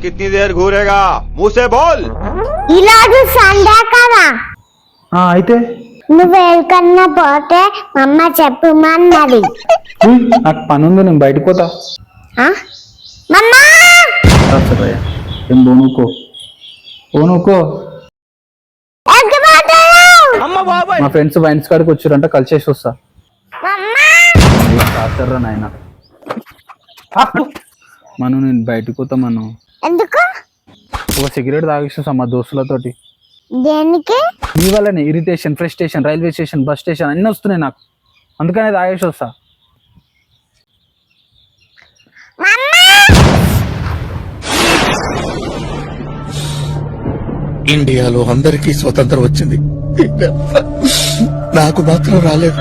कितनी देर घूरेगा मुंह से बोल ఈరోజు సండే కదా అయితే నువ్వు ఎక్కడన్నా పోతే మా అమ్మ చెప్పమన్నది నాకు పని ఉంది, నేను బయటకు పోతా. మమ్మా సరే ఏం పోనుకో పోనుకో. మా ఫ్రెండ్స్ వైన్స్ కాడికి వచ్చారంట, కలిసేసి వస్తా. రాస్తారా నాయన మనం, నేను బయటకు పోతా. మనం ఎందుకు ఒక సిగరెట్ తాగేసి మా దోస్తులతోటి. దేనికి మీ వల్లనే irritation, frustration, railway station, bus station అన్నీ వస్తున్నాయి నాకు, అందుకనే తాగేసి వస్తా. ఇండియాలో అందరికీ స్వతంత్రం వచ్చింది, నాకు మాత్రం రాలేదు.